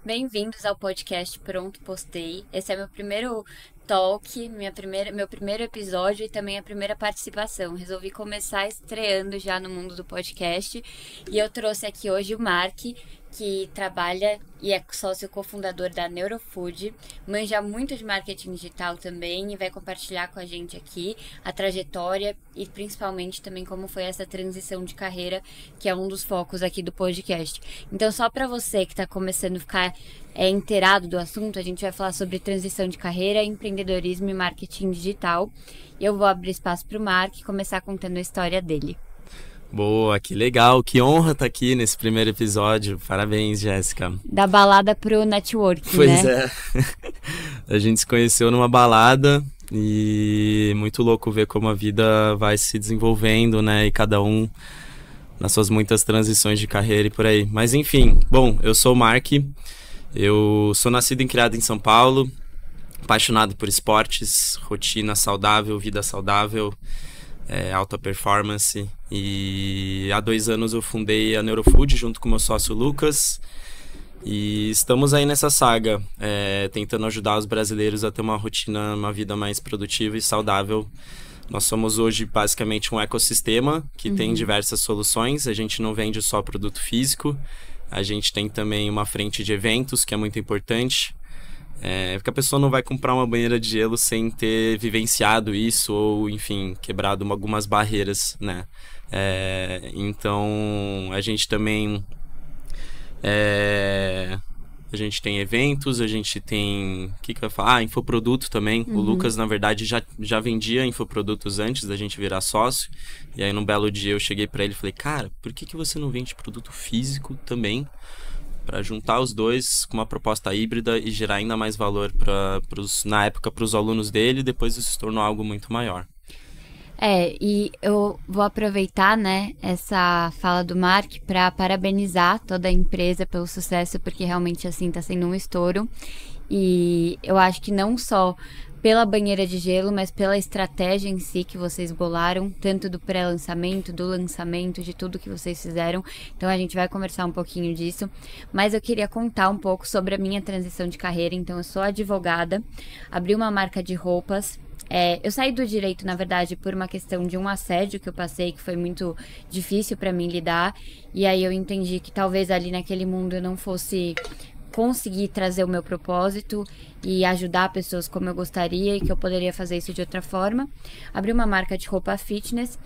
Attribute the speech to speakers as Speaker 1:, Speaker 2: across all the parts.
Speaker 1: Bem-vindos ao podcast Pronto Postei. Esse é meu primeiro talk, meu primeiro episódio e também a primeira participação. Resolvi começar estreando já no mundo do podcast e eu trouxe aqui hoje o Mark, que trabalha e é sócio cofundador da Neurofood, manja muito de marketing digital também e vai compartilhar com a gente aqui a trajetória e principalmente também como foi essa transição de carreira, que é um dos focos aqui do podcast. Então, só para você que está começando a ficar inteirado do assunto, a gente vai falar sobre transição de carreira, empreendedorismo e marketing digital. Eu vou abrir espaço para o Mark e começar contando a história dele.
Speaker 2: Boa, que legal, que honra estar aqui nesse primeiro episódio. Parabéns, Jéssica.
Speaker 1: Da balada pro networking,
Speaker 2: pois
Speaker 1: né?
Speaker 2: A gente se conheceu numa balada e muito louco ver como a vida vai se desenvolvendo, né? E cada um nas suas muitas transições de carreira e por aí. Mas enfim, bom, eu sou o Mark, eu sou nascido e criado em São Paulo, apaixonado por esportes, rotina saudável, vida saudável, alta performance, e há 2 anos eu fundei a Neurofood junto com meu sócio Lucas e estamos aí nessa saga, tentando ajudar os brasileiros a ter uma rotina, uma vida mais produtiva e saudável. Nós somos hoje basicamente um ecossistema que tem diversas soluções. A gente não vende só produto físico, a gente tem também uma frente de eventos que é muito importante. Porque a pessoa não vai comprar uma banheira de gelo sem ter vivenciado isso ou, enfim, quebrado algumas barreiras, né? Então, a gente também... a gente tem eventos, a gente tem... O que eu ia falar? Infoproduto também. O Lucas, na verdade, já vendia infoprodutos antes da gente virar sócio. E aí, num belo dia, eu cheguei pra ele e falei, cara, por que você não vende produto físico também? Para juntar os dois com uma proposta híbrida e gerar ainda mais valor na época para os alunos dele, e depois isso se tornou algo muito maior.
Speaker 1: E eu vou aproveitar, né, essa fala do Mark para parabenizar toda a empresa pelo sucesso, porque realmente assim está sendo um estouro. E eu acho que não só pela banheira de gelo, mas pela estratégia em si que vocês bolaram, tanto do pré-lançamento, do lançamento, de tudo que vocês fizeram. Então a gente vai conversar um pouquinho disso, mas eu queria contar um pouco sobre a minha transição de carreira. Então eu sou advogada, abri uma marca de roupas. Eu saí do direito, na verdade, por uma questão de um assédio que eu passei, que foi muito difícil para mim lidar, e aí eu entendi que talvez ali naquele mundo eu não fosse conseguir trazer o meu propósito e ajudar pessoas como eu gostaria e que eu poderia fazer isso de outra forma. Abri uma marca de roupa fitness.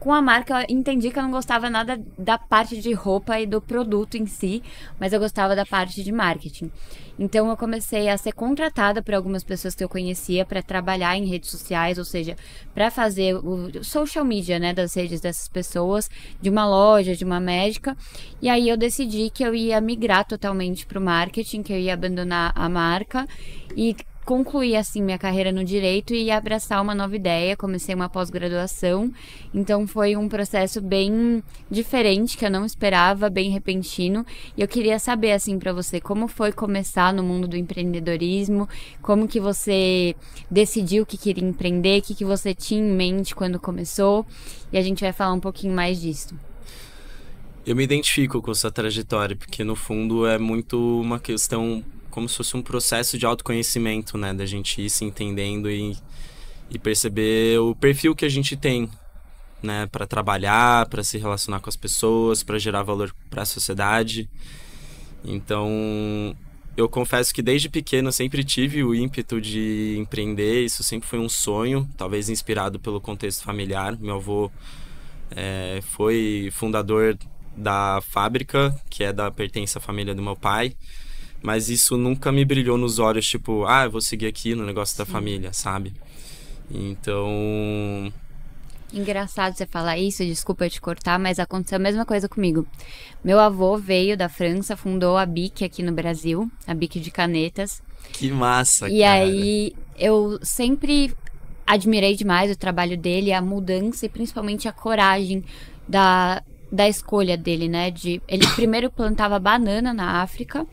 Speaker 1: Com a marca, eu entendi que eu não gostava nada da parte de roupa e do produto em si, mas eu gostava da parte de marketing. Então, eu comecei a ser contratada por algumas pessoas que eu conhecia para trabalhar em redes sociais, ou seja, para fazer o social media, né, das redes dessas pessoas, de uma loja, de uma médica. E aí, eu decidi que eu ia migrar totalmente para o marketing, que eu ia abandonar a marca e concluir assim minha carreira no direito e abraçar uma nova ideia. Comecei uma pós-graduação, então foi um processo bem diferente, que eu não esperava, bem repentino, e eu queria saber assim para você, como foi começar no mundo do empreendedorismo, como que você decidiu que queria empreender, o que você tinha em mente quando começou, e a gente vai falar um pouquinho mais disso.
Speaker 2: Eu me identifico com essa trajetória, porque no fundo é muito uma questão como se fosse um processo de autoconhecimento, né? Da gente ir se entendendo e perceber o perfil que a gente tem, né? Para trabalhar, para se relacionar com as pessoas, para gerar valor para a sociedade. Então, eu confesso que desde pequeno eu sempre tive o ímpeto de empreender. Isso sempre foi um sonho, talvez inspirado pelo contexto familiar. Meu avô foi fundador da fábrica, que pertence à família do meu pai. Mas isso nunca me brilhou nos olhos, tipo, eu vou seguir aqui no negócio da família, sabe? Então...
Speaker 1: Engraçado você falar isso, desculpa eu te cortar, mas aconteceu a mesma coisa comigo. Meu avô veio da França, fundou a BIC aqui no Brasil, a BIC de canetas.
Speaker 2: Que massa,
Speaker 1: E aí eu sempre admirei demais o trabalho dele, a mudança e principalmente a coragem da escolha dele, né? Ele primeiro plantava banana na África.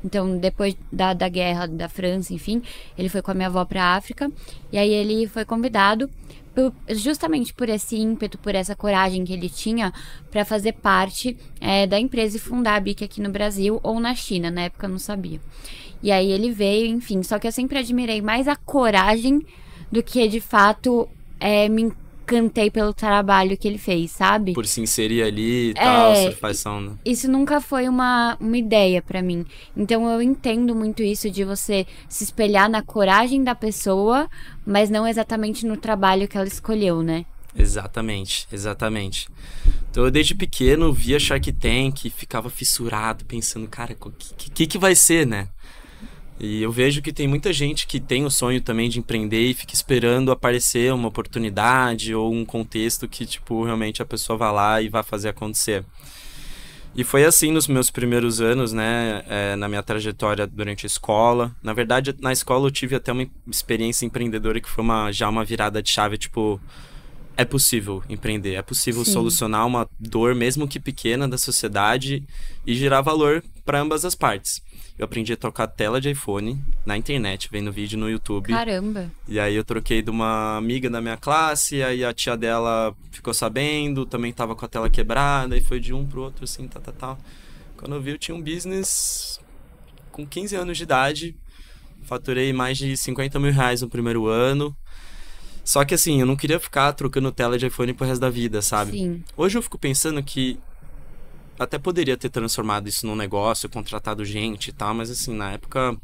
Speaker 1: Então, depois da guerra da França, enfim, ele foi com a minha avó para a África. E aí ele foi convidado justamente por esse ímpeto, por essa coragem que ele tinha para fazer parte da empresa e fundar a BIC aqui no Brasil ou na China. Na época eu não sabia. E aí ele veio, enfim. Só que eu sempre admirei mais a coragem do que, de fato, me encantei pelo trabalho que ele fez, sabe?
Speaker 2: Por se inserir ali e tal, surfação, né?
Speaker 1: Isso nunca foi uma ideia pra mim. Então eu entendo muito isso de você se espelhar na coragem da pessoa, mas não exatamente no trabalho que ela escolheu, né?
Speaker 2: Exatamente. Então eu desde pequeno via Shark Tank, ficava fissurado, pensando, cara, o que vai ser, né? E eu vejo que tem muita gente que tem o sonho também de empreender e fica esperando aparecer uma oportunidade ou um contexto que, tipo, realmente a pessoa vá lá e vá fazer acontecer. E foi assim nos meus primeiros anos, né, na minha trajetória durante a escola. Na verdade, na escola eu tive até uma experiência empreendedora que foi já uma virada de chave, tipo, é possível empreender, é possível solucionar uma dor, mesmo que pequena, da sociedade e gerar valor para ambas as partes. Eu aprendi a trocar tela de iPhone na internet, vendo vídeo no YouTube.
Speaker 1: Caramba!
Speaker 2: E aí eu troquei de uma amiga da minha classe, aí a tia dela ficou sabendo, também tava com a tela quebrada, e foi de um pro outro, assim, tal. Quando eu vi, eu tinha um business com 15 anos de idade, faturei mais de 50 mil reais no primeiro ano. Só que assim, eu não queria ficar trocando tela de iPhone pro resto da vida, sabe?
Speaker 1: Sim.
Speaker 2: Hoje eu fico pensando que até poderia ter transformado isso num negócio, contratado gente e tal, mas assim, na época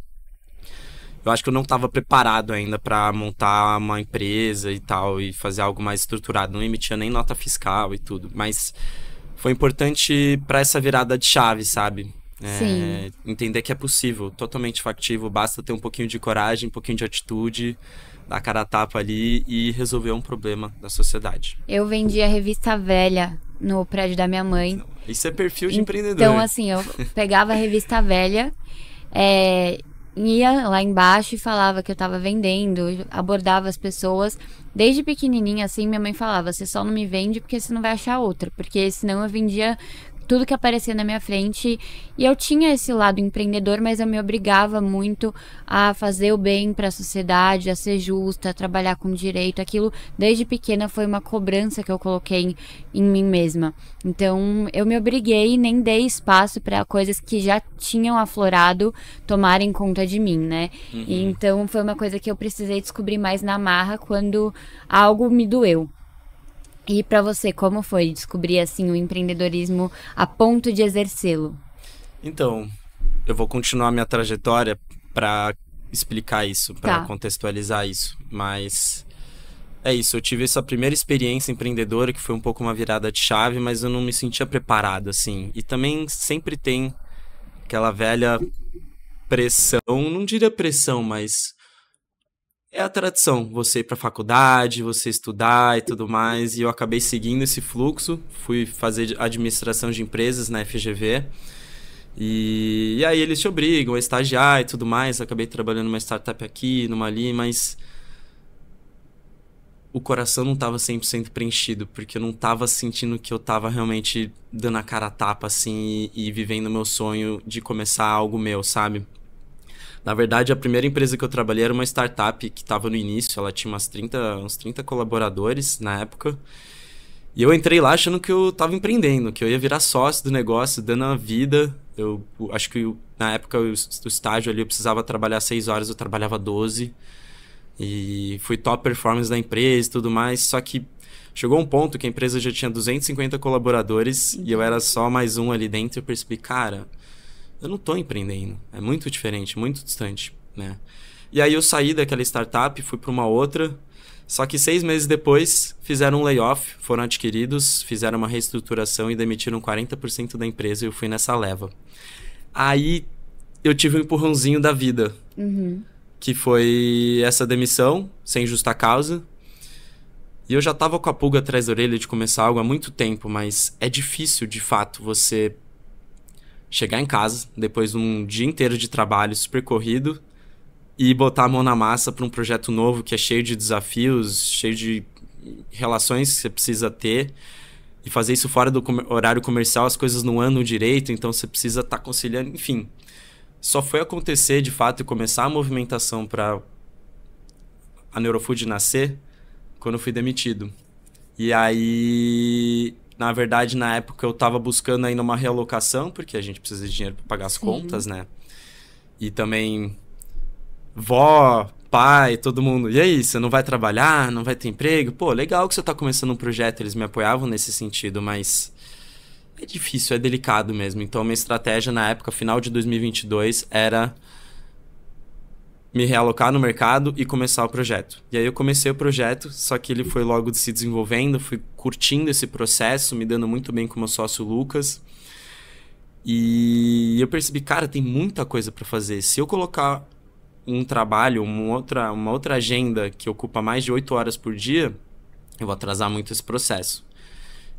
Speaker 2: eu acho que eu não estava preparado ainda para montar uma empresa e tal, e fazer algo mais estruturado, não emitia nem nota fiscal e tudo, mas foi importante para essa virada de chave, sabe?
Speaker 1: Sim.
Speaker 2: Entender que é possível, totalmente factível, basta ter um pouquinho de coragem, um pouquinho de atitude, dar a cara a tapa ali e resolver um problema da sociedade.
Speaker 1: Eu vendia revista velha no prédio da minha mãe.
Speaker 2: Isso é perfil de empreendedor.
Speaker 1: Então, assim, eu pegava a revista velha, ia lá embaixo e falava que eu tava vendendo, abordava as pessoas. Desde pequenininha, assim, minha mãe falava, você só não me vende porque você não vai achar outra. Porque senão eu vendia tudo que aparecia na minha frente. E eu tinha esse lado empreendedor, mas eu me obrigava muito a fazer o bem para a sociedade, a ser justa, a trabalhar com direito. Aquilo, desde pequena, foi uma cobrança que eu coloquei em mim mesma. Então, eu me obriguei e nem dei espaço para coisas que já tinham aflorado tomarem conta de mim, né?
Speaker 2: Uhum.
Speaker 1: E então, foi uma coisa que eu precisei descobrir mais na marra quando algo me doeu. E pra você, como foi descobrir, assim, o empreendedorismo a ponto de exercê-lo?
Speaker 2: Então, eu vou continuar minha trajetória para explicar isso, para contextualizar isso. Mas é isso, eu tive essa primeira experiência empreendedora que foi um pouco uma virada de chave, mas eu não me sentia preparado, assim. E também sempre tem aquela velha pressão, não diria pressão, mas é a tradição, você ir pra faculdade, você estudar e tudo mais, e eu acabei seguindo esse fluxo, fui fazer administração de empresas na FGV, e aí eles te obrigam a estagiar e tudo mais, acabei trabalhando numa startup aqui, numa ali, mas o coração não estava 100% preenchido, porque eu não estava sentindo que eu estava realmente dando a cara a tapa, assim, e vivendo o meu sonho de começar algo meu, sabe? Na verdade, a primeira empresa que eu trabalhei era uma startup que estava no início, ela tinha uns 30 colaboradores na época. E eu entrei lá achando que eu estava empreendendo, que eu ia virar sócio do negócio, dando a vida. Eu acho que na época do estágio ali eu precisava trabalhar 6 horas, eu trabalhava 12. E fui top performance da empresa e tudo mais, só que chegou um ponto que a empresa já tinha 250 colaboradores e eu era só mais um ali dentro e eu percebi, cara, eu não tô empreendendo, é muito diferente, muito distante, né? E aí eu saí daquela startup, fui para uma outra, só que 6 meses depois fizeram um layoff, foram adquiridos, fizeram uma reestruturação e demitiram 40% da empresa e eu fui nessa leva. Aí eu tive um empurrãozinho da vida, que foi essa demissão, sem justa causa. E eu já tava com a pulga atrás da orelha de começar algo há muito tempo, mas é difícil, de fato, você chegar em casa, depois de um dia inteiro de trabalho super corrido, e botar a mão na massa para um projeto novo que é cheio de desafios, cheio de relações que você precisa ter, e fazer isso fora do horário comercial, as coisas não andam direito, então você precisa estar conciliando, enfim. Só foi acontecer, de fato, e começar a movimentação para a Neurofood nascer quando eu fui demitido. E aí, na verdade, na época eu tava buscando ainda uma realocação, porque a gente precisa de dinheiro para pagar as contas, né? E também vó, pai, todo mundo. E aí, você não vai trabalhar? Não vai ter emprego? Pô, legal que você tá começando um projeto. Eles me apoiavam nesse sentido, mas é difícil, é delicado mesmo. Então, minha estratégia na época, final de 2022, era me realocar no mercado e começar o projeto. E aí eu comecei o projeto, só que ele foi logo se desenvolvendo, fui curtindo esse processo, me dando muito bem com o meu sócio Lucas. E eu percebi, cara, tem muita coisa para fazer. Se eu colocar um trabalho, uma outra agenda que ocupa mais de 8 horas por dia, eu vou atrasar muito esse processo.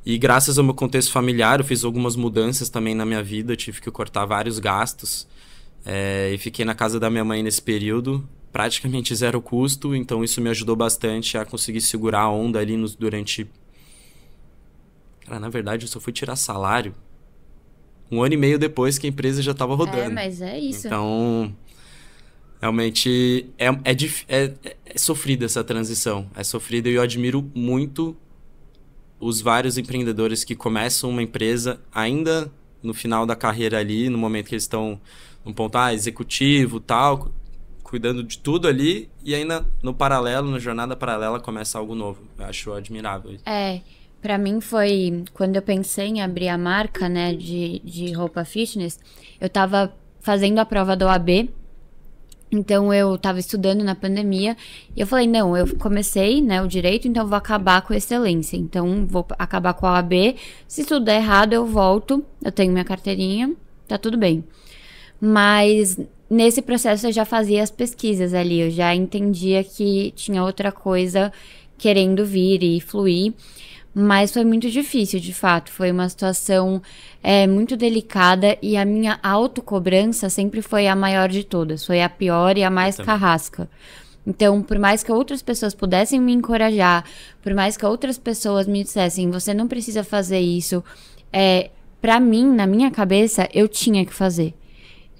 Speaker 2: E graças ao meu contexto familiar, eu fiz algumas mudanças também na minha vida, tive que cortar vários gastos. E fiquei na casa da minha mãe nesse período, praticamente zero custo, então isso me ajudou bastante a conseguir segurar a onda ali durante... Cara, na verdade eu só fui tirar salário 1 ano e meio depois que a empresa já estava rodando.
Speaker 1: Mas é isso.
Speaker 2: Então, realmente é sofrida essa transição, é sofrida, e eu admiro muito os vários empreendedores que começam uma empresa ainda no final da carreira ali, no momento que eles estão no ponto executivo, tal, cuidando de tudo ali, e ainda no paralelo, na jornada paralela, começa algo novo. Eu acho admirável.
Speaker 1: Pra mim foi, quando eu pensei em abrir a marca, né, de roupa fitness, eu tava fazendo a prova da OAB, então eu tava estudando na pandemia, e eu falei, não, eu comecei, né, o direito, então eu vou acabar com a excelência, então vou acabar com a OAB, se tudo der errado eu volto, eu tenho minha carteirinha, tá tudo bem. Mas nesse processo eu já fazia as pesquisas ali, eu já entendia que tinha outra coisa querendo vir e fluir, mas foi muito difícil, de fato, foi uma situação muito delicada, e a minha autocobrança sempre foi a maior de todas, foi a pior e a mais carrasca. Então, por mais que outras pessoas pudessem me encorajar, por mais que outras pessoas me dissessem, você não precisa fazer isso, pra mim, na minha cabeça, eu tinha que fazer.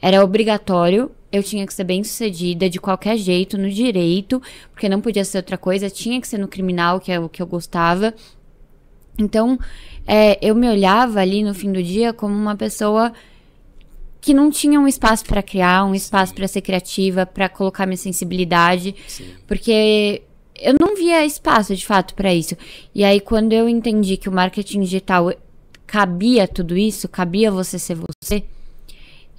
Speaker 1: Era obrigatório, eu tinha que ser bem-sucedida de qualquer jeito, no direito, porque não podia ser outra coisa, tinha que ser no criminal, que é o que eu gostava. Então, eu me olhava ali no fim do dia como uma pessoa que não tinha um espaço para criar, um espaço para ser criativa, para colocar minha sensibilidade, porque eu não via espaço, de fato, para isso. E aí, quando eu entendi que o marketing digital cabia tudo isso, cabia você ser você,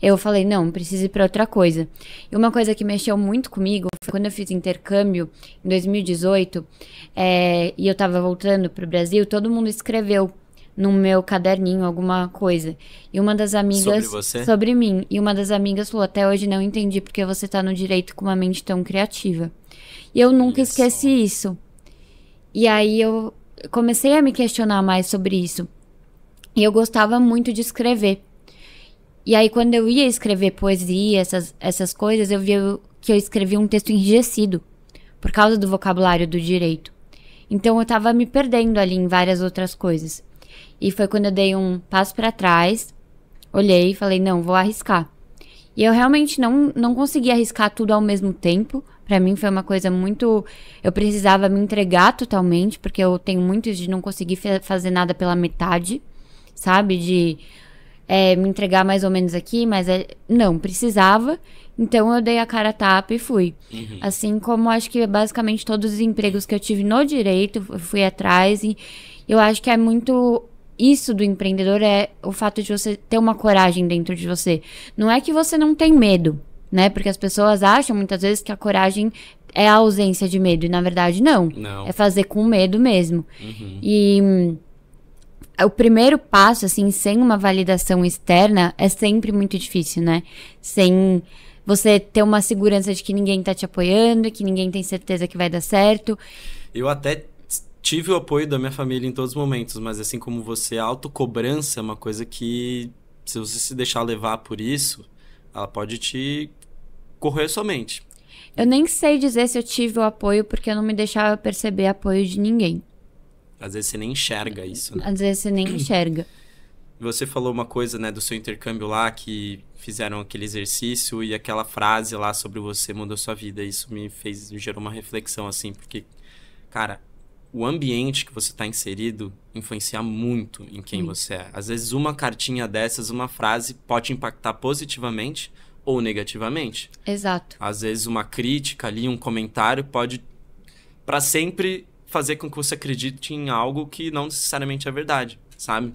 Speaker 1: eu falei, não, preciso ir para outra coisa. E uma coisa que mexeu muito comigo foi quando eu fiz intercâmbio em 2018, e eu tava voltando pro Brasil, todo mundo escreveu no meu caderninho alguma coisa. E uma das amigas...
Speaker 2: Sobre você?
Speaker 1: Sobre mim. E uma das amigas falou, até hoje não entendi porque você tá no direito com uma mente tão criativa. E eu nunca esqueci isso. E aí eu comecei a me questionar mais sobre isso. E eu gostava muito de escrever. E aí, quando eu ia escrever poesia, essas coisas, eu via que eu escrevia um texto enrijecido, por causa do vocabulário do direito. Então, eu tava me perdendo ali em várias outras coisas. E foi quando eu dei um passo para trás, olhei e falei, não, vou arriscar. E eu realmente não consegui arriscar tudo ao mesmo tempo. Pra mim foi uma coisa muito... Eu precisava me entregar totalmente, porque eu tenho muito isso de não conseguir fazer nada pela metade, sabe? De... me entregar mais ou menos aqui, mas não, precisava, então eu dei a cara a tapa e fui. Assim como acho que basicamente todos os empregos que eu tive no direito, eu fui atrás, e eu acho que é muito isso do empreendedor, é o fato de você ter uma coragem dentro de você. Não é que você não tem medo, né? Porque as pessoas acham muitas vezes que a coragem é a ausência de medo, e na verdade não. É fazer com medo mesmo. E... o primeiro passo, assim, sem uma validação externa, é sempre muito difícil, né? Sem você ter uma segurança de que ninguém tá te apoiando, que ninguém tem certeza que vai dar certo.
Speaker 2: Eu até tive o apoio da minha família em todos os momentos, mas assim como você, a autocobrança é uma coisa que, se você se deixar levar por isso, ela pode te corroer sua mente.
Speaker 1: Eu nem sei dizer se eu tive o apoio, porque eu não me deixava perceber apoio de ninguém.
Speaker 2: Às vezes você nem enxerga isso, né?
Speaker 1: Às vezes você nem enxerga.
Speaker 2: Você falou uma coisa, né, do seu intercâmbio lá, que fizeram aquele exercício e aquela frase lá sobre você mudou sua vida. Isso me gerou uma reflexão, assim, porque, cara, o ambiente que você está inserido influencia muito em quem você é. Às vezes uma cartinha dessas, uma frase pode impactar positivamente ou negativamente.
Speaker 1: Exato.
Speaker 2: Às vezes uma crítica ali, um comentário pode para sempre fazer com que você acredite em algo que não necessariamente é verdade, sabe?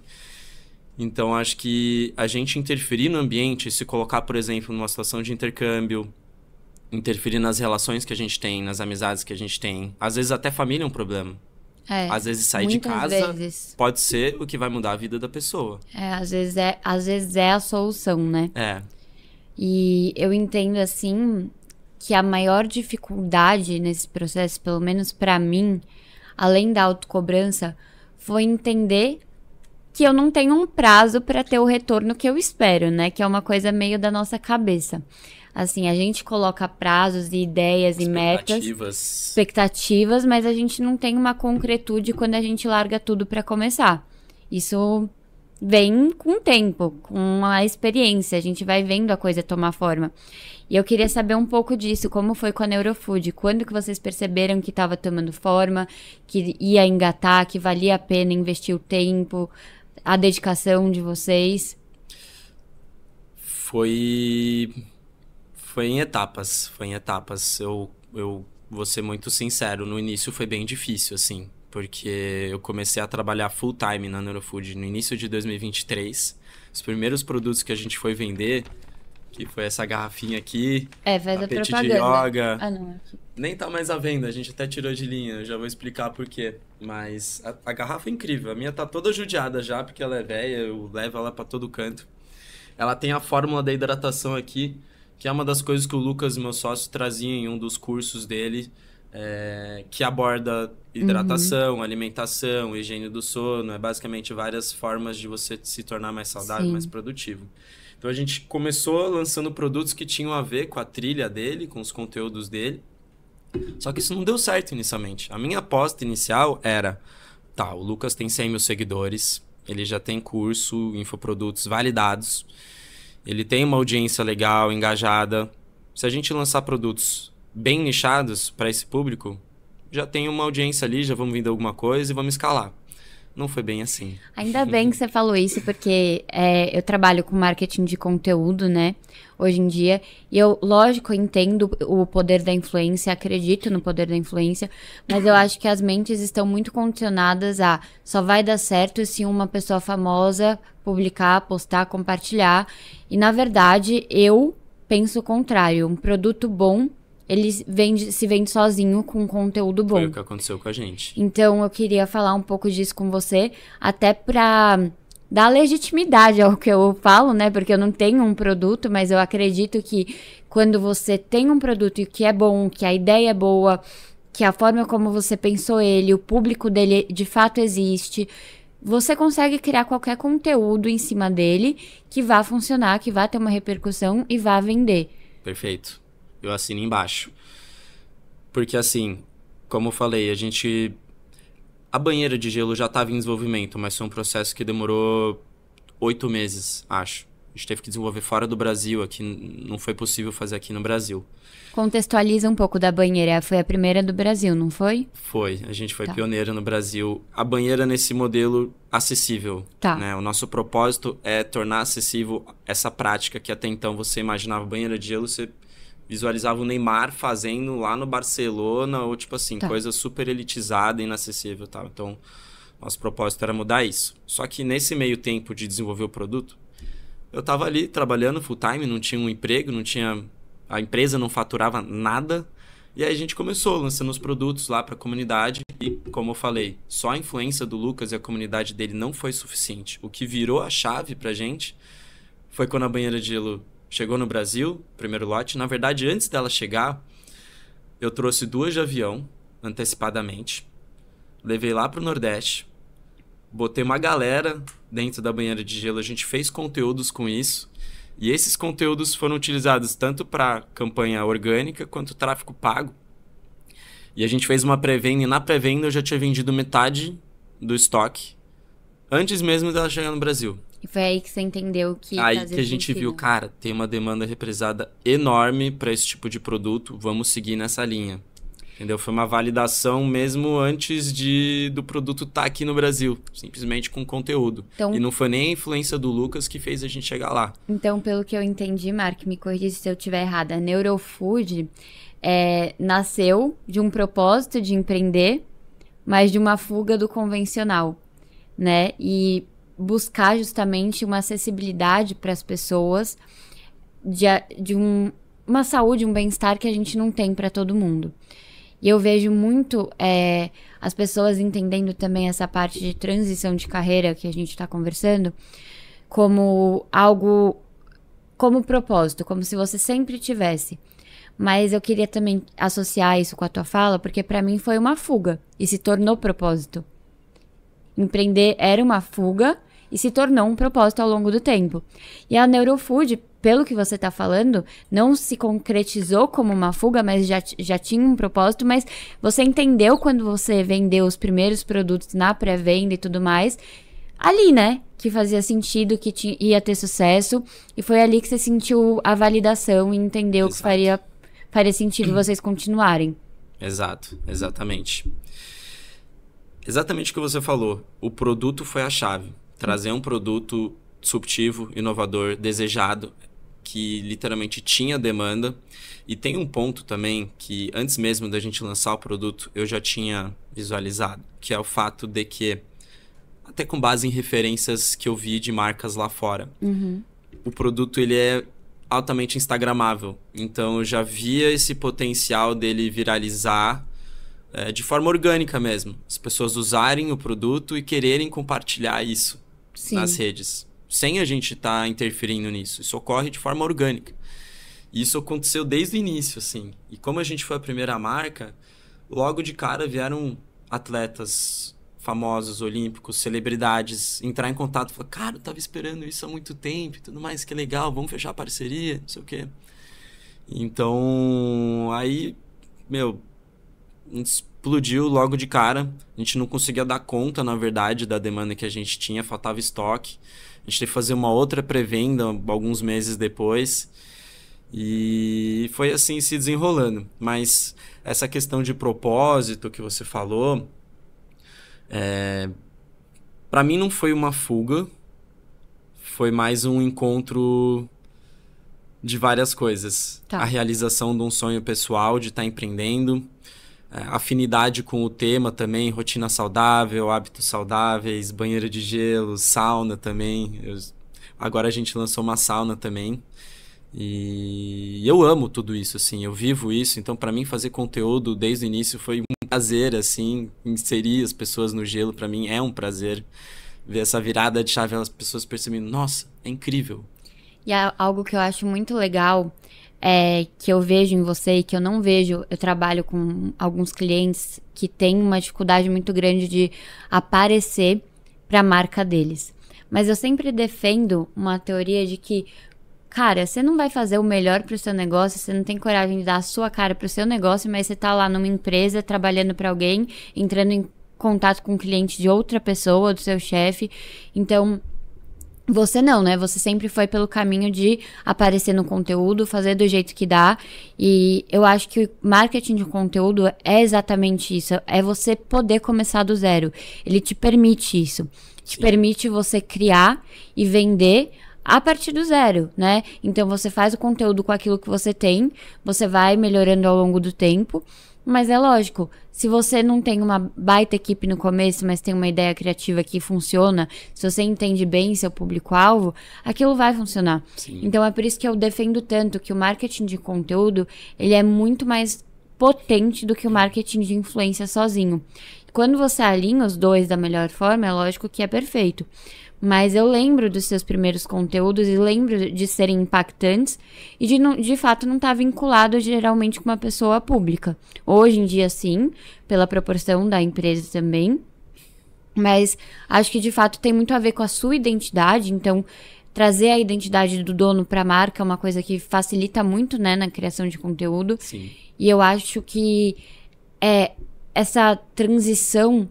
Speaker 2: Então acho que a gente interferir no ambiente, se colocar, por exemplo, numa situação de intercâmbio, interferir nas relações que a gente tem, nas amizades que a gente tem. Às vezes até família é um problema. Às vezes sair de casa pode ser o que vai mudar a vida da pessoa.
Speaker 1: Às vezes é a solução, né? E eu entendo, assim, que a maior dificuldade nesse processo, pelo menos pra mim, além da autocobrança, foi entender que eu não tenho um prazo pra ter o retorno que eu espero, né? Que é uma coisa meio da nossa cabeça. Assim, a gente coloca prazos e ideias e metas, expectativas, mas a gente não tem uma concretude quando a gente larga tudo para começar. Isso vem com o tempo, com a experiência, a gente vai vendo a coisa tomar forma. E eu queria saber um pouco disso, como foi com a Neurofood, quando que vocês perceberam que estava tomando forma, que ia engatar, que valia a pena investir o tempo, a dedicação de vocês?
Speaker 2: Foi em etapas. Eu vou ser muito sincero, no início foi bem difícil, assim, porque eu comecei a trabalhar full time na Neurofood no início de 2023. Os primeiros produtos que a gente foi vender, que foi essa garrafinha aqui,
Speaker 1: faz a propaganda.
Speaker 2: De yoga.
Speaker 1: Não, aqui.
Speaker 2: Nem tá mais à venda, a gente até tirou de linha, eu já vou explicar por quê. Mas a garrafa é incrível, a minha tá toda judiada já, porque ela é velha, eu levo ela pra todo canto. Ela tem a fórmula da hidratação aqui, que é uma das coisas que o Lucas, meu sócio, trazia em um dos cursos dele, que aborda hidratação, alimentação, higiene do sono, basicamente várias formas de você se tornar mais saudável, mais produtivo. Então a gente começou lançando produtos que tinham a ver com a trilha dele, com os conteúdos dele, só que isso não deu certo inicialmente. A minha aposta inicial era, o Lucas tem 100 mil seguidores, ele já tem curso, infoprodutos validados, ele tem uma audiência legal, engajada. Se a gente lançar produtos bem nichados para esse público, já tem uma audiência ali, já vamos vender alguma coisa e vamos escalar. Não foi bem assim.
Speaker 1: Ainda bem que você falou isso, porque eu trabalho com marketing de conteúdo, né? Hoje em dia. E eu, lógico, entendo o poder da influência, acredito no poder da influência, mas eu acho que as mentes estão muito condicionadas a só vai dar certo se uma pessoa famosa publicar, postar, compartilhar. E, na verdade, eu penso o contrário. Um produto bom, ele se vende sozinho com conteúdo bom.
Speaker 2: Foi o que aconteceu com a gente.
Speaker 1: Então, eu queria falar um pouco disso com você, até pra dar legitimidade ao que eu falo, né? Porque eu não tenho um produto, mas eu acredito que quando você tem um produto e que é bom, que a ideia é boa, que a forma como você pensou ele, o público dele de fato existe, você consegue criar qualquer conteúdo em cima dele que vá funcionar, que vá ter uma repercussão e vá vender.
Speaker 2: Perfeito. Eu assino embaixo. Porque assim, como eu falei, a banheira de gelo já estava em desenvolvimento, mas foi um processo que demorou 8 meses, acho. A gente teve que desenvolver fora do Brasil, aqui não foi possível fazer aqui no Brasil.
Speaker 1: Contextualiza um pouco da banheira. Foi a primeira do Brasil, não foi?
Speaker 2: Foi. A gente foi pioneira no Brasil. A banheira nesse modelo acessível. Né? O nosso propósito é tornar acessível essa prática que até então você imaginava banheira de gelo, você visualizava o Neymar fazendo lá no Barcelona, ou tipo assim, coisa super elitizada e inacessível, tal. Então, nosso propósito era mudar isso. Só que nesse meio tempo de desenvolver o produto, eu tava ali trabalhando full time, não tinha um emprego, a empresa não faturava nada, e aí a gente começou lançando os produtos lá para a comunidade, e como eu falei, só a influência do Lucas e a comunidade dele não foi suficiente. O que virou a chave pra gente foi quando a banheira de gelo chegou no Brasil, primeiro lote. Na verdade, antes dela chegar, eu trouxe 2 de avião, antecipadamente. Levei lá pro Nordeste. Botei uma galera dentro da banheira de gelo. A gente fez conteúdos com isso. E esses conteúdos foram utilizados tanto para campanha orgânica quanto tráfego pago. E a gente fez uma pré-venda. E na pré-venda eu já tinha vendido metade do estoque. Antes mesmo dela chegar no Brasil.
Speaker 1: E foi aí que você entendeu que
Speaker 2: aí que a gente viu, cara, tem uma demanda represada enorme para esse tipo de produto, vamos seguir nessa linha. Entendeu? Foi uma validação mesmo antes do produto estar aqui no Brasil, simplesmente com conteúdo.
Speaker 1: Então,
Speaker 2: e não foi nem a influência do Lucas que fez a gente chegar lá.
Speaker 1: Então, pelo que eu entendi, Mark, me corrija se eu estiver errada, a Neurofood nasceu de um propósito de empreender, mas de uma fuga do convencional, né? E buscar justamente uma acessibilidade para as pessoas de uma saúde, um bem-estar que a gente não tem para todo mundo. E eu vejo muito as pessoas entendendo também essa parte de transição de carreira que a gente está conversando como algo, como propósito, como se você sempre tivesse. Mas eu queria também associar isso com a tua fala, porque para mim foi uma fuga e se tornou propósito. Empreender era uma fuga e se tornou um propósito ao longo do tempo. E a Neurofood, pelo que você está falando, não se concretizou como uma fuga, mas já tinha um propósito, mas você entendeu quando você vendeu os primeiros produtos na pré-venda e tudo mais, ali, né? Que fazia sentido, que ia ter sucesso, e foi ali que você sentiu a validação e entendeu que faria sentido vocês continuarem.
Speaker 2: Exato, exatamente. Exatamente o que você falou. O produto foi a chave. Trazer um produto disruptivo, inovador, desejado, que literalmente tinha demanda. E tem um ponto também que antes mesmo da gente lançar o produto, eu já tinha visualizado, que é o fato de que, até com base em referências que eu vi de marcas lá fora, o produto ele é altamente instagramável. Então eu já via esse potencial dele viralizar de forma orgânica mesmo. As pessoas usarem o produto e quererem compartilhar isso nas redes, sem a gente estar interferindo nisso. Isso ocorre de forma orgânica. E isso aconteceu desde o início, assim. E como a gente foi a primeira marca, logo de cara vieram atletas famosos, olímpicos, celebridades, entrar em contato e falar, cara, eu tava esperando isso há muito tempo e tudo mais, que legal, vamos fechar a parceria, não sei o quê. Então, aí, explodiu logo de cara. A gente não conseguia dar conta, na verdade, da demanda que a gente tinha, faltava estoque. A gente teve que fazer uma outra pré-venda alguns meses depois. E foi assim se desenrolando. Mas essa questão de propósito que você falou, para mim não foi uma fuga. Foi mais um encontro de várias coisas.
Speaker 1: Tá.
Speaker 2: A realização de um sonho pessoal, de estar empreendendo. Afinidade com o tema também, rotina saudável, hábitos saudáveis, banheiro de gelo, sauna também. Agora a gente lançou uma sauna também. E eu amo tudo isso, assim, eu vivo isso. Então, para mim, fazer conteúdo desde o início foi um prazer, assim, inserir as pessoas no gelo, para mim é um prazer. Ver essa virada de chave, as pessoas percebendo, nossa, é incrível.
Speaker 1: E algo que eu acho muito legal, que eu vejo em você e que eu não vejo, eu trabalho com alguns clientes que têm uma dificuldade muito grande de aparecer para a marca deles. Mas eu sempre defendo uma teoria de que, cara, você não vai fazer o melhor para o seu negócio, você não tem coragem de dar a sua cara para o seu negócio, mas você tá lá numa empresa, trabalhando para alguém, entrando em contato com um cliente de outra pessoa, do seu chefe. Então, você não, né? Você sempre foi pelo caminho de aparecer no conteúdo, fazer do jeito que dá. E eu acho que o marketing de conteúdo é exatamente isso. É você poder começar do zero. Ele te permite isso. Te permite você criar e vender a partir do zero, né? Então, você faz o conteúdo com aquilo que você tem. Você vai melhorando ao longo do tempo. Mas é lógico, se você não tem uma baita equipe no começo, mas tem uma ideia criativa que funciona, se você entende bem seu público-alvo, aquilo vai funcionar.
Speaker 2: Sim.
Speaker 1: Então é por isso que eu defendo tanto que o marketing de conteúdo, ele é muito mais potente do que o marketing de influência sozinho. Quando você alinha os dois da melhor forma, é lógico que é perfeito. Mas eu lembro dos seus primeiros conteúdos e lembro de serem impactantes e de fato não estar vinculado geralmente com uma pessoa pública. Hoje em dia, sim, pela proporção da empresa também. Mas acho que de fato tem muito a ver com a sua identidade. Então, trazer a identidade do dono para a marca é uma coisa que facilita muito, né, na criação de conteúdo.
Speaker 2: Sim.
Speaker 1: E eu acho que essa transição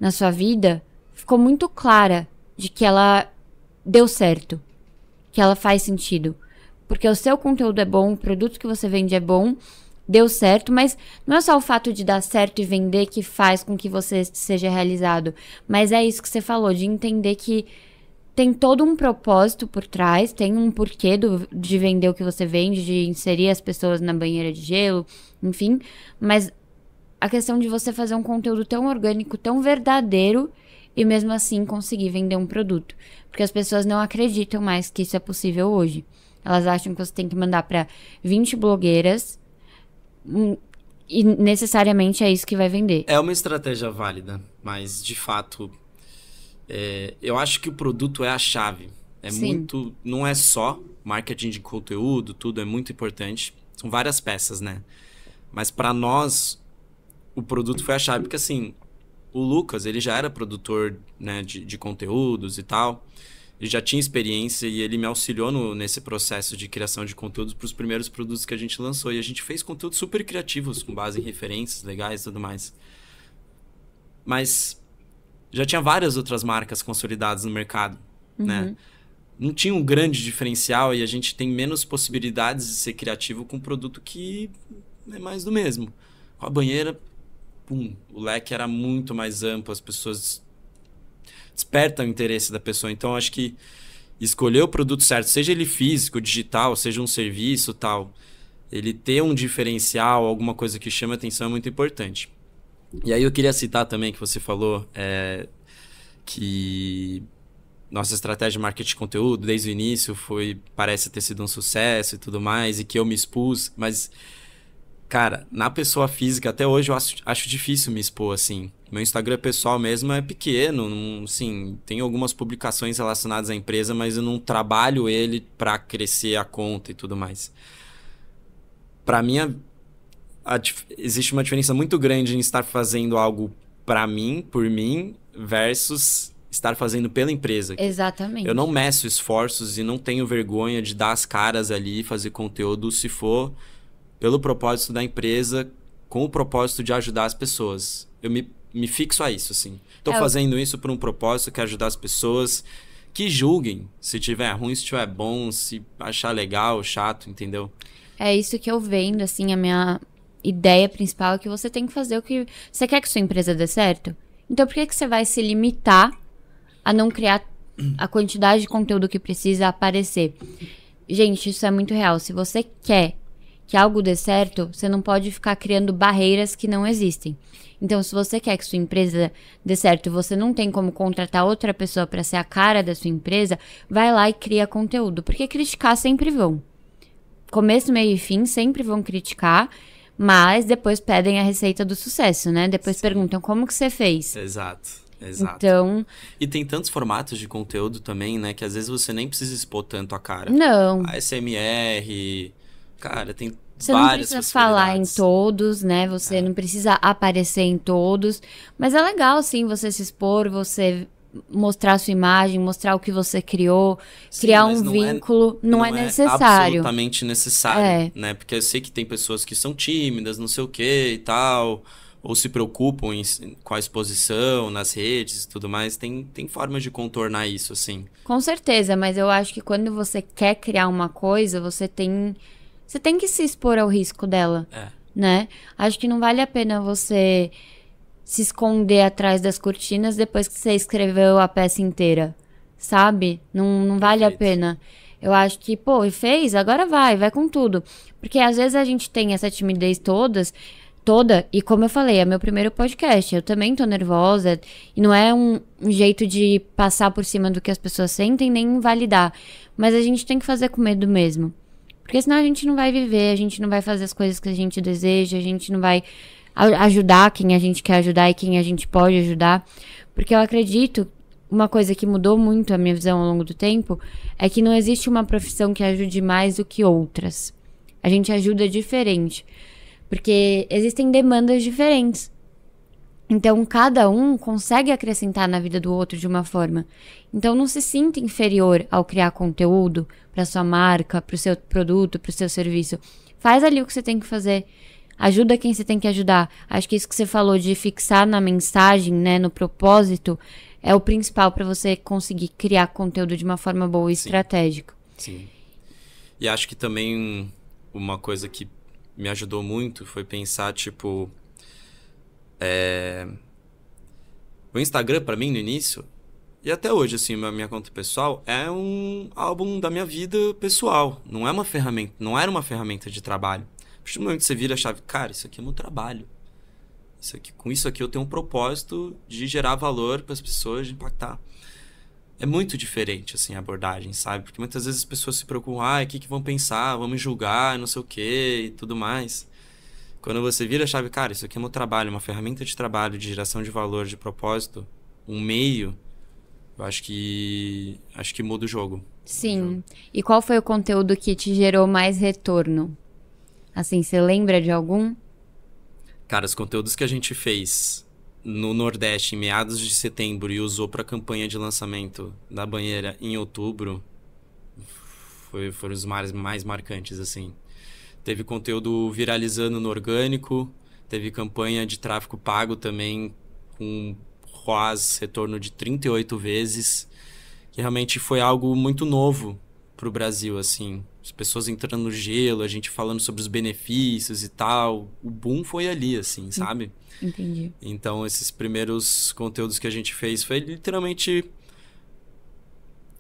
Speaker 1: na sua vida ficou muito clara de que ela deu certo, que ela faz sentido. Porque o seu conteúdo é bom, o produto que você vende é bom, deu certo, mas não é só o fato de dar certo e vender que faz com que você seja realizado, mas é isso que você falou, de entender que tem todo um propósito por trás, tem um porquê de vender o que você vende, de inserir as pessoas na banheira de gelo, enfim, mas a questão de você fazer um conteúdo tão orgânico, tão verdadeiro e mesmo assim conseguir vender um produto, porque as pessoas não acreditam mais que isso é possível hoje. Elas acham que você tem que mandar para 20 blogueiras e necessariamente é isso que vai vender.
Speaker 2: É uma estratégia válida, mas de fato, eu acho que o produto é a chave. Não é só marketing de conteúdo, tudo é muito importante. São várias peças, né? Mas para nós, o produto foi a chave, porque assim, o Lucas, ele já era produtor, né, de conteúdos e tal. Ele já tinha experiência e ele me auxiliou nesse processo de criação de conteúdos para os primeiros produtos que a gente lançou. E a gente fez conteúdos super criativos, com base em referências legais e tudo mais. Mas já tinha várias outras marcas consolidadas no mercado, né? Não tinha um grande diferencial e a gente tem menos possibilidades de ser criativo com um produto que é mais do mesmo. Com a banheira, o leque era muito mais amplo, as pessoas desperta o interesse da pessoa. Então, acho que escolher o produto certo, seja ele físico, digital, seja um serviço, tal, ele ter um diferencial, alguma coisa que chama atenção é muito importante. E aí eu queria citar também que você falou que nossa estratégia de marketing de conteúdo, desde o início, parece ter sido um sucesso e tudo mais, e que eu me expus, mas, cara, na pessoa física, até hoje eu acho difícil me expor, assim. Meu Instagram pessoal mesmo é pequeno, assim, tem algumas publicações relacionadas à empresa, mas eu não trabalho ele para crescer a conta e tudo mais. Para mim, existe uma diferença muito grande em estar fazendo algo para mim, por mim, versus estar fazendo pela empresa.
Speaker 1: Exatamente.
Speaker 2: Eu não meço esforços e não tenho vergonha de dar as caras ali e fazer conteúdo se for pelo propósito da empresa, com o propósito de ajudar as pessoas. Eu me fixo a isso, assim. Tô fazendo isso por um propósito, que é ajudar as pessoas, que julguem se tiver ruim, se tiver bom, se achar legal, chato, entendeu?
Speaker 1: É isso que eu vendo, assim, a minha ideia principal é que você tem que fazer o que... Você quer que sua empresa dê certo? Então por que você vai se limitar a não criar a quantidade de conteúdo que precisa aparecer? Gente, isso é muito real. Se você quer que algo dê certo, você não pode ficar criando barreiras que não existem. Então, se você quer que sua empresa dê certo e você não tem como contratar outra pessoa para ser a cara da sua empresa, vai lá e cria conteúdo. Porque criticar sempre vão. Começo, meio e fim sempre vão criticar, mas depois pedem a receita do sucesso, né? Depois perguntam como que você fez.
Speaker 2: Exato.
Speaker 1: Então...
Speaker 2: E tem tantos formatos de conteúdo também, né? Que às vezes você nem precisa expor tanto a cara.
Speaker 1: Não.
Speaker 2: A SMR... Cara, tem
Speaker 1: você
Speaker 2: várias
Speaker 1: não precisa falar em todos, né? Você não precisa aparecer em todos. Mas é legal, sim, você se expor, você mostrar a sua imagem, mostrar o que você criou, sim, criar um vínculo. Não é necessário.
Speaker 2: Absolutamente necessário, né? Porque eu sei que tem pessoas que são tímidas, não sei o que e tal, ou se preocupam com a exposição nas redes e tudo mais. Tem formas de contornar isso, assim.
Speaker 1: Com certeza, mas eu acho que quando você quer criar uma coisa, você tem que se expor ao risco dela, né? Acho que não vale a pena você se esconder atrás das cortinas depois que você escreveu a peça inteira, sabe? Não vale a pena. Eu acho que, fez, agora vai com tudo. Porque às vezes a gente tem essa timidez toda, e como eu falei, é meu primeiro podcast, eu também tô nervosa, e não é um jeito de passar por cima do que as pessoas sentem, nem invalidar. Mas a gente tem que fazer com medo mesmo. Porque senão a gente não vai viver, a gente não vai fazer as coisas que a gente deseja, a gente não vai ajudar quem a gente quer ajudar e quem a gente pode ajudar. Porque eu acredito, uma coisa que mudou muito a minha visão ao longo do tempo, é que não existe uma profissão que ajude mais do que outras. A gente ajuda diferente. Porque existem demandas diferentes. Então, cada um consegue acrescentar na vida do outro de uma forma. Então, não se sinta inferior ao criar conteúdo para sua marca, para o seu produto, para o seu serviço. Faz ali o que você tem que fazer. Ajuda quem você tem que ajudar. Acho que isso que você falou de fixar na mensagem, né, no propósito, é o principal para você conseguir criar conteúdo de uma forma boa e estratégica.
Speaker 2: Sim. E acho que também uma coisa que me ajudou muito foi pensar, tipo, o Instagram pra mim no início, e até hoje, assim, a minha conta pessoal é um álbum da minha vida pessoal. Não é uma ferramenta, não era uma ferramenta de trabalho. A partir do momento que você vira a chave, cara, isso aqui é meu trabalho. Com isso aqui eu tenho um propósito de gerar valor para as pessoas, de impactar. É muito diferente, assim, a abordagem, sabe? Porque muitas vezes as pessoas se preocupam, o que vão pensar, vão me julgar, não sei o quê e tudo mais. Quando você vira a chave, cara, isso aqui é meu trabalho, uma ferramenta de trabalho, de geração de valor, de propósito, um meio, eu acho que muda o jogo.
Speaker 1: Sim. E qual foi o conteúdo que te gerou mais retorno? Assim, você lembra de algum?
Speaker 2: Cara, os conteúdos que a gente fez no Nordeste em meados de setembro e usou para a campanha de lançamento da banheira em outubro foram os mais marcantes, assim. Teve conteúdo viralizando no orgânico, teve campanha de tráfego pago também com ROAS, retorno de 38 vezes, que realmente foi algo muito novo pro Brasil, assim. As pessoas entrando no gelo, a gente falando sobre os benefícios e tal. O boom foi ali, assim, sabe?
Speaker 1: Entendi.
Speaker 2: Então, esses primeiros conteúdos que a gente fez foi literalmente...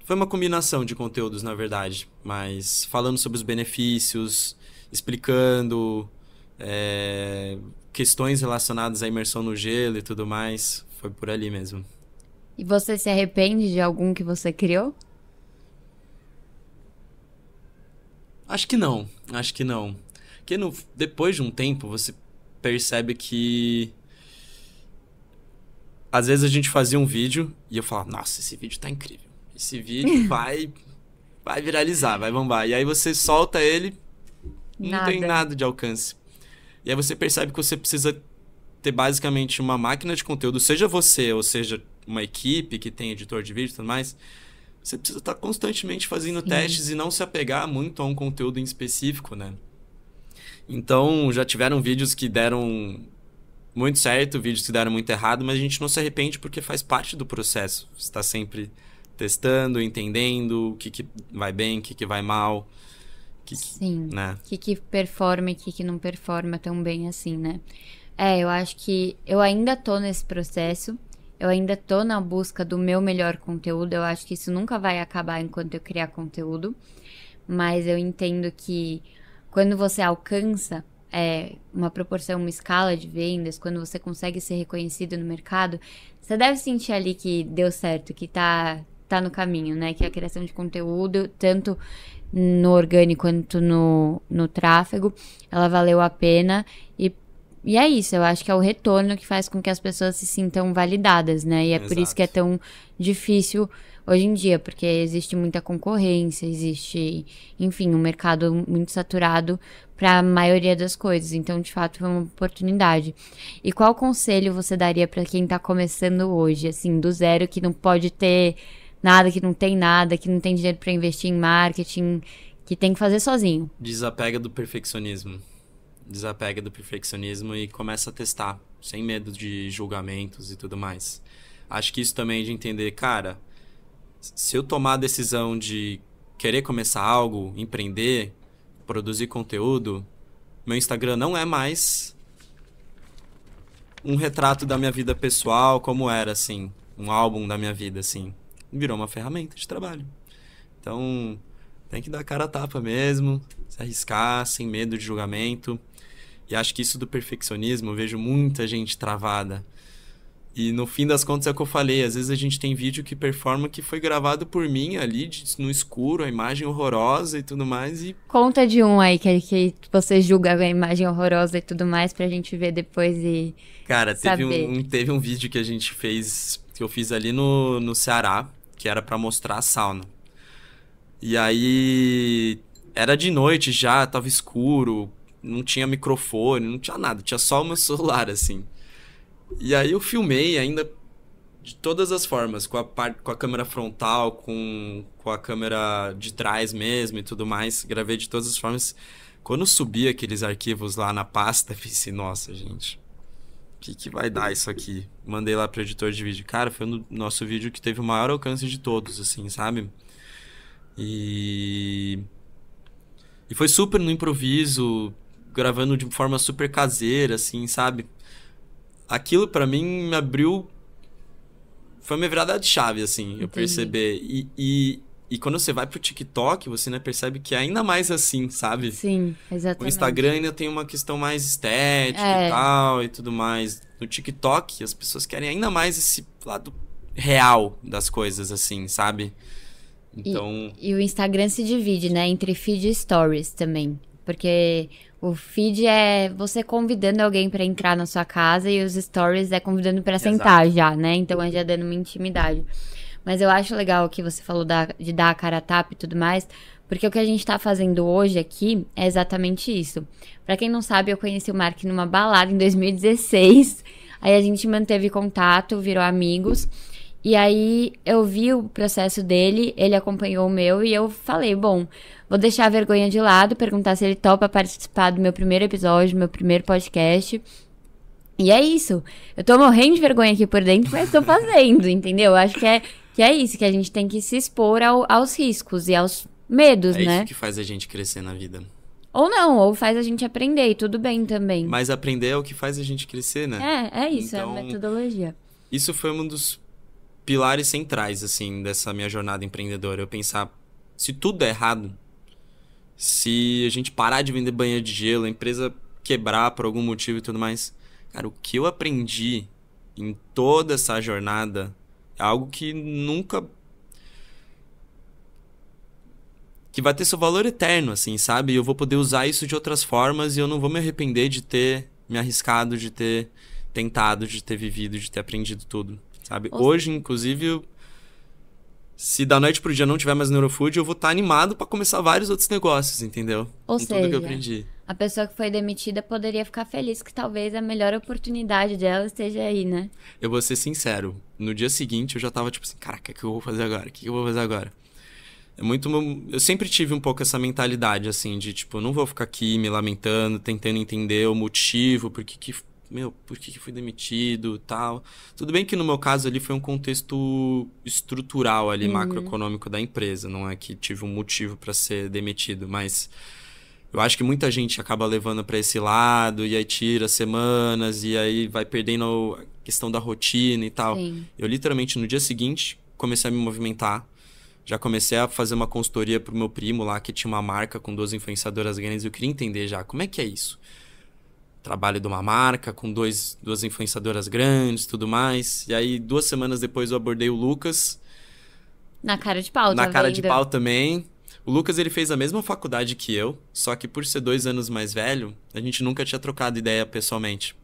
Speaker 2: Foi uma combinação de conteúdos, na verdade. Mas falando sobre os benefícios, explicando questões relacionadas à imersão no gelo e tudo mais. Foi por ali mesmo.
Speaker 1: E você se arrepende de algum que você criou?
Speaker 2: Acho que não. Porque depois de um tempo, você percebe que... Às vezes a gente fazia um vídeo e eu falava, nossa, esse vídeo tá incrível. Esse vídeo vai viralizar, vai bombar. E aí você solta ele, não tem nada de alcance. E aí você percebe que você precisa ter basicamente uma máquina de conteúdo, seja você ou seja uma equipe que tem editor de vídeo e tudo mais, você precisa estar constantemente fazendo testes e não se apegar muito a um conteúdo em específico, né? Então, já tiveram vídeos que deram muito certo, vídeos que deram muito errado, mas a gente não se arrepende porque faz parte do processo. Você está sempre testando, entendendo o que vai bem, o que vai mal.
Speaker 1: Sim,
Speaker 2: né?
Speaker 1: o que performa e o que não performa tão bem assim, né? Eu acho que eu ainda tô nesse processo, eu ainda tô na busca do meu melhor conteúdo, eu acho que isso nunca vai acabar enquanto eu criar conteúdo, mas eu entendo que quando você alcança uma proporção, uma escala de vendas, quando você consegue ser reconhecido no mercado, você deve sentir ali que deu certo, que tá no caminho, né? Que a criação de conteúdo, tanto no orgânico quanto no tráfego, ela valeu a pena e é isso, eu acho que é o retorno que faz com que as pessoas se sintam validadas, né? E é por isso que é tão difícil hoje em dia, porque existe muita concorrência, existe, enfim, um mercado muito saturado para a maioria das coisas. Então, de fato, foi uma oportunidade. E qual conselho você daria para quem está começando hoje, assim, do zero, que não pode ter nada, que não tem nada, que não tem dinheiro para investir em marketing, que tem que fazer sozinho?
Speaker 2: Desapega do perfeccionismo. Desapega do perfeccionismo e começa a testar, sem medo de julgamentos e tudo mais. Acho que isso também é de entender, cara, se eu tomar a decisão de querer começar algo, empreender, produzir conteúdo, meu Instagram não é mais um retrato da minha vida pessoal como era, assim, um álbum da minha vida, assim. Virou uma ferramenta de trabalho. Então, tem que dar cara a tapa mesmo, se arriscar, sem medo de julgamento. E acho que isso do perfeccionismo, eu vejo muita gente travada. E no fim das contas é o que eu falei, às vezes a gente tem vídeo que performa que foi gravado por mim ali, no escuro, a imagem horrorosa e tudo mais. E...
Speaker 1: Conta de um aí que você julga a imagem horrorosa e tudo mais pra gente ver depois e
Speaker 2: cara,
Speaker 1: saber.
Speaker 2: teve um vídeo que a gente fez, que eu fiz ali no Ceará, que era pra mostrar a sauna. E aí era de noite já, tava escuro, não tinha microfone, não tinha nada, tinha só o meu celular, assim. E aí eu filmei ainda de todas as formas, com a câmera frontal, com a câmera de trás mesmo e tudo mais. Gravei de todas as formas. Quando eu subi aqueles arquivos lá na pasta, eu pensei, nossa, gente, o que vai dar isso aqui? Mandei lá pro editor de vídeo. Cara, foi o nosso vídeo que teve o maior alcance de todos, assim, sabe? E foi super no improviso, gravando de forma super caseira, assim, sabe? Aquilo pra mim me abriu... Foi uma virada de chave, assim, eu perceber. E quando você vai pro TikTok, você, né, percebe que é ainda mais assim, sabe?
Speaker 1: Sim, exatamente.
Speaker 2: O Instagram ainda tem uma questão mais estética e tal, e tudo mais. No TikTok, as pessoas querem ainda mais esse lado real das coisas, assim, sabe? Então...
Speaker 1: E o Instagram se divide, né, entre feed e stories também. Porque o feed é você convidando alguém pra entrar na sua casa e os stories é convidando pra sentar já, né? Então é já dando uma intimidade. Mas eu acho legal o que você falou de dar a cara a tapa e tudo mais, porque o que a gente tá fazendo hoje aqui é exatamente isso. Pra quem não sabe, eu conheci o Mark numa balada em 2016. Aí a gente manteve contato, virou amigos. E aí eu vi o processo dele, ele acompanhou o meu e eu falei, bom, vou deixar a vergonha de lado, perguntar se ele topa participar do meu primeiro episódio, do meu primeiro podcast. E é isso. Eu tô morrendo de vergonha aqui por dentro, mas tô fazendo, entendeu? Eu acho que é isso, que a gente tem que se expor aos riscos e aos medos, né?
Speaker 2: É isso que faz a gente crescer na vida.
Speaker 1: Ou não, ou faz a gente aprender, e tudo bem também.
Speaker 2: Mas aprender é o que faz a gente crescer, né?
Speaker 1: É isso,
Speaker 2: então,
Speaker 1: é a metodologia.
Speaker 2: Isso foi um dos pilares centrais, assim, dessa minha jornada empreendedora. Eu pensar, se tudo der errado, se a gente parar de vender banha de gelo, a empresa quebrar por algum motivo e tudo mais, cara, o que eu aprendi em toda essa jornada é algo que nunca... que vai ter seu valor eterno, assim, sabe? E eu vou poder usar isso de outras formas e eu não vou me arrepender de ter me arriscado, de ter tentado, de ter vivido, de ter aprendido tudo, sabe? Hoje, inclusive, se da noite pro dia não tiver mais Neurofood, eu vou estar animado pra começar vários outros negócios, entendeu?
Speaker 1: Ou
Speaker 2: com
Speaker 1: seja,
Speaker 2: tudo que eu aprendi.
Speaker 1: A pessoa que foi demitida poderia ficar feliz que talvez a melhor oportunidade dela esteja aí, né?
Speaker 2: Eu vou ser sincero, no dia seguinte eu já tava tipo assim, caraca, o que eu vou fazer agora? O que eu vou fazer agora? Eu sempre tive um pouco essa mentalidade, assim, de tipo, não vou ficar aqui me lamentando, tentando entender o motivo, por que fui demitido, tal. Tudo bem que no meu caso ali foi um contexto estrutural ali, macroeconômico da empresa, não é que tive um motivo para ser demitido, mas eu acho que muita gente acaba levando para esse lado e aí tira semanas e aí vai perdendo a questão da rotina e tal.
Speaker 1: Sim.
Speaker 2: Eu literalmente no dia seguinte comecei a me movimentar. Já comecei a fazer uma consultoria pro meu primo lá, que tinha uma marca com 2 influenciadoras grandes. E eu queria entender já, como é que é isso? Trabalho de uma marca com duas influenciadoras grandes e tudo mais. E aí, 2 semanas depois, eu abordei o Lucas.
Speaker 1: Na cara de pau,
Speaker 2: Na cara de pau também. O Lucas, ele fez a mesma faculdade que eu. Só que por ser 2 anos mais velho, a gente nunca tinha trocado ideia pessoalmente.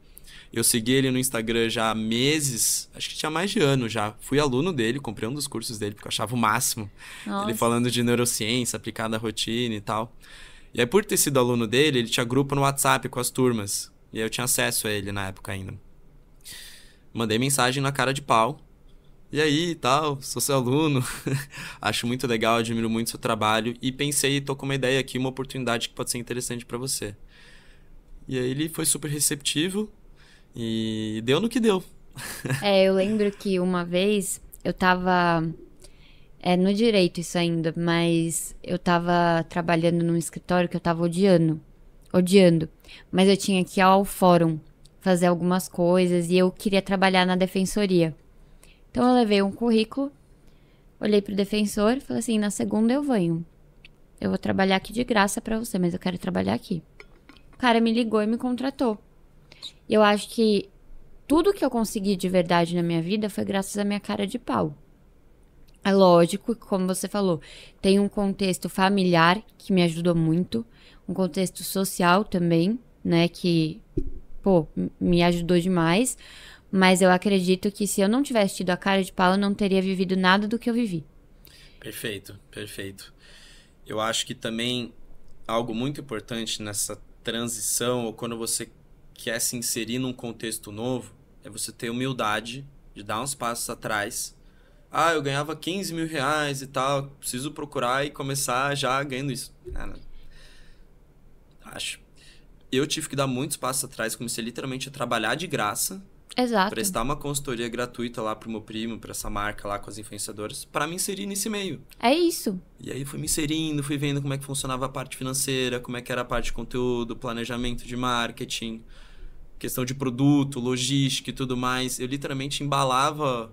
Speaker 2: Eu segui ele no Instagram já há meses, acho que tinha mais de ano já. Fui aluno dele, comprei um dos cursos dele, porque eu achava o máximo.
Speaker 1: Nossa.
Speaker 2: Ele falando de neurociência aplicada à rotina e tal. E aí, por ter sido aluno dele, ele tinha grupo no WhatsApp com as turmas. E aí eu tinha acesso a ele na época ainda. Mandei mensagem na cara de pau. E aí, tal, sou seu aluno. Acho muito legal, admiro muito seu trabalho. E pensei, tô com uma ideia aqui, uma oportunidade que pode ser interessante pra você. E aí ele foi super receptivo. E deu no que deu.
Speaker 1: Eu lembro que uma vez eu tava... no direito isso ainda, mas eu tava trabalhando num escritório que eu tava odiando. Mas eu tinha que ir ao fórum fazer algumas coisas e eu queria trabalhar na defensoria. Então eu levei um currículo, olhei pro defensor e falei assim, na segunda eu venho. Eu vou trabalhar aqui de graça pra você, mas eu quero trabalhar aqui. O cara me ligou e me contratou. Eu acho que tudo que eu consegui de verdade na minha vida foi graças à minha cara de pau. É lógico que, como você falou, tem um contexto familiar que me ajudou muito, um contexto social também, né, que, me ajudou demais, mas eu acredito que se eu não tivesse tido a cara de pau, eu não teria vivido nada do que eu vivi.
Speaker 2: Perfeito, perfeito. Eu acho que também algo muito importante nessa transição, ou quando você quer se inserir num contexto novo, é você ter humildade de dar uns passos atrás. Eu ganhava 15 mil reais e tal, preciso procurar e começar já ganhando isso. Cara, eu tive que dar muitos passos atrás, comecei literalmente a trabalhar de graça,
Speaker 1: Exato.
Speaker 2: Prestar uma consultoria gratuita lá pro meu primo, pra essa marca lá com as influenciadoras, pra me inserir nesse meio.
Speaker 1: É isso.
Speaker 2: E aí fui me inserindo, fui vendo como é que funcionava a parte financeira, como é que era a parte de conteúdo, planejamento de marketing, questão de produto, logística e tudo mais. Eu literalmente embalava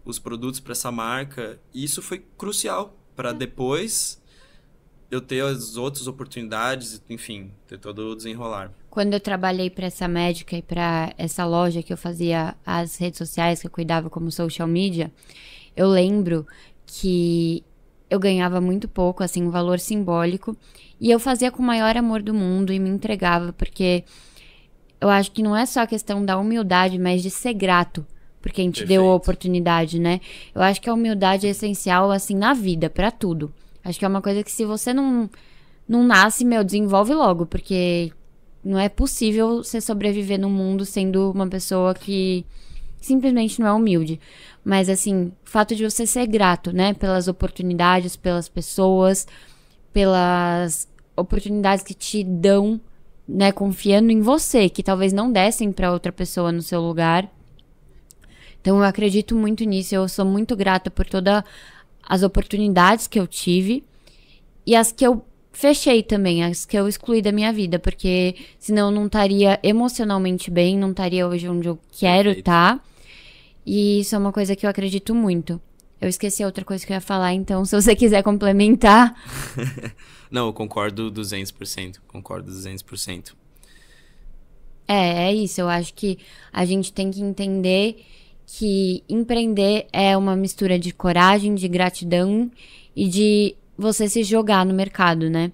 Speaker 2: os produtos para essa marca e isso foi crucial para depois eu ter as outras oportunidades, enfim, ter todo o desenrolar.
Speaker 1: Quando eu trabalhei para essa médica e para essa loja que eu fazia as redes sociais, que eu cuidava como social media, eu lembro que eu ganhava muito pouco, assim, um valor simbólico, e eu fazia com o maior amor do mundo e me entregava, porque eu acho que não é só a questão da humildade, mas de ser grato, porque a gente deu a oportunidade, né? Eu acho que a humildade é essencial, assim, na vida, para tudo. Acho que é uma coisa que se você não nasce, desenvolve logo, porque não é possível você sobreviver no mundo sendo uma pessoa que simplesmente não é humilde. Mas, assim, o fato de você ser grato, né? Pelas oportunidades, pelas pessoas, pelas oportunidades que te dão, né? Confiando em você, que talvez não dessem pra outra pessoa no seu lugar. Então, eu acredito muito nisso. Eu sou muito grata por todas as oportunidades que eu tive e as que eu fechei também, as que eu excluí da minha vida, porque senão eu não estaria emocionalmente bem, não estaria hoje onde eu quero estar. E isso é uma coisa que eu acredito muito. Eu esqueci outra coisa que eu ia falar, então se você quiser complementar...
Speaker 2: Não, eu concordo 200%, concordo 200%.
Speaker 1: É isso, eu acho que a gente tem que entender que empreender é uma mistura de coragem, de gratidão e de você se jogar no mercado, né?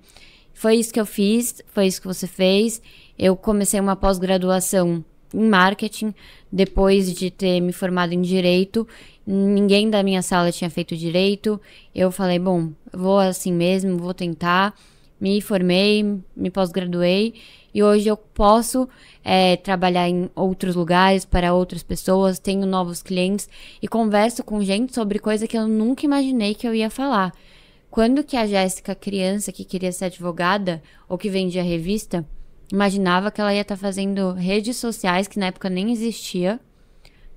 Speaker 1: Foi isso que eu fiz, foi isso que você fez. Eu comecei uma pós-graduação em marketing, depois de ter me formado em direito. Ninguém da minha sala tinha feito direito. Eu falei, bom, vou assim mesmo, vou tentar. Me formei, me pós-graduei e hoje eu posso trabalhar em outros lugares para outras pessoas, tenho novos clientes e converso com gente sobre coisa que eu nunca imaginei que eu ia falar. Quando que a Jéssica, criança que queria ser advogada ou que vendia revista, imaginava que ela ia estar fazendo redes sociais, que na época nem existia,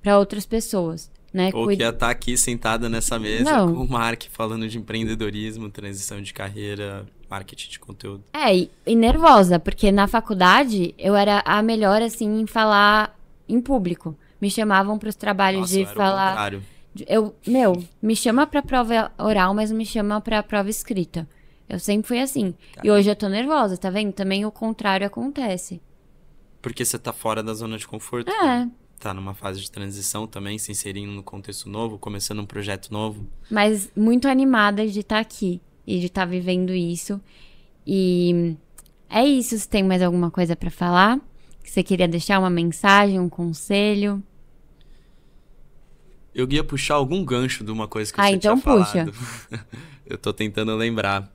Speaker 1: para outras pessoas, né?
Speaker 2: Ou que ia estar aqui sentada nessa mesa
Speaker 1: Não.
Speaker 2: com o Mark falando de empreendedorismo, transição de carreira, marketing de conteúdo.
Speaker 1: E nervosa, porque na faculdade eu era a melhor, assim, em falar em público. Me chamavam para os trabalhos de falar... me chama pra prova oral, mas não me chama pra prova escrita. Eu sempre fui assim. E hoje eu tô nervosa, tá vendo? Também o contrário acontece.
Speaker 2: Porque você tá fora da zona de conforto.
Speaker 1: É.
Speaker 2: Tá numa fase de transição também, se inserindo no contexto novo, começando um projeto novo.
Speaker 1: Mas muito animada de estar aqui e de estar vivendo isso. E é isso. Você tem mais alguma coisa pra falar? Que você queria deixar uma mensagem, um conselho?
Speaker 2: Eu ia puxar algum gancho de uma coisa que você
Speaker 1: então
Speaker 2: tinha
Speaker 1: puxa.
Speaker 2: falado. Eu tô tentando lembrar.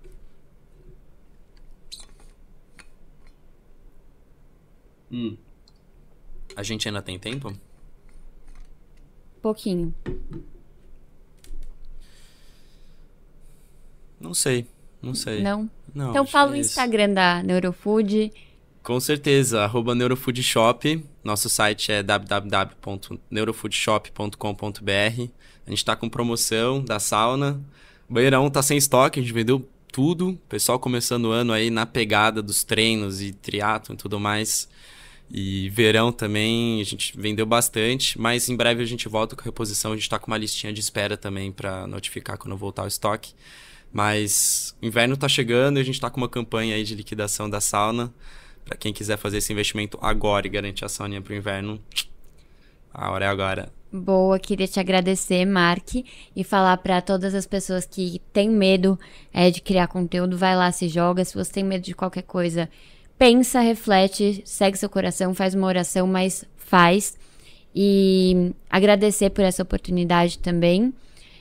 Speaker 2: A gente ainda tem tempo?
Speaker 1: Pouquinho.
Speaker 2: Não sei.
Speaker 1: Não?
Speaker 2: Não,
Speaker 1: Então fala o
Speaker 2: é isso.
Speaker 1: Instagram da Neurofood.
Speaker 2: Com certeza, @neurofoodshop. Nosso site é www.neurofoodshop.com.br. A gente tá com promoção da sauna. O banheirão tá sem estoque, a gente vendeu tudo. O pessoal começando o ano aí na pegada dos treinos e triatlon e tudo mais. E verão também a gente vendeu bastante, mas em breve a gente volta com a reposição. A gente tá com uma listinha de espera também para notificar quando voltar o estoque. Mas o inverno tá chegando e a gente tá com uma campanha aí de liquidação da sauna. Para quem quiser fazer esse investimento agora e garantir a sauninha pro inverno, a hora é agora.
Speaker 1: Boa, queria te agradecer, Mark, e falar para todas as pessoas que têm medo de criar conteúdo, vai lá, se joga. Se você tem medo de qualquer coisa, pensa, reflete, segue seu coração, faz uma oração, mas faz. E agradecer por essa oportunidade também.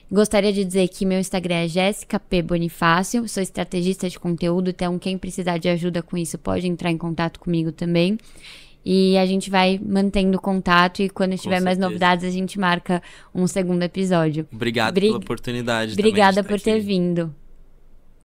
Speaker 1: Gostaria de dizer que meu Instagram é Jéssica P. Bonifácio, sou estrategista de conteúdo, então quem precisar de ajuda com isso pode entrar em contato comigo também. E a gente vai mantendo contato e quando tiver mais novidades a gente marca um segundo episódio.
Speaker 2: Obrigado pela oportunidade.
Speaker 1: Obrigada por ter vindo.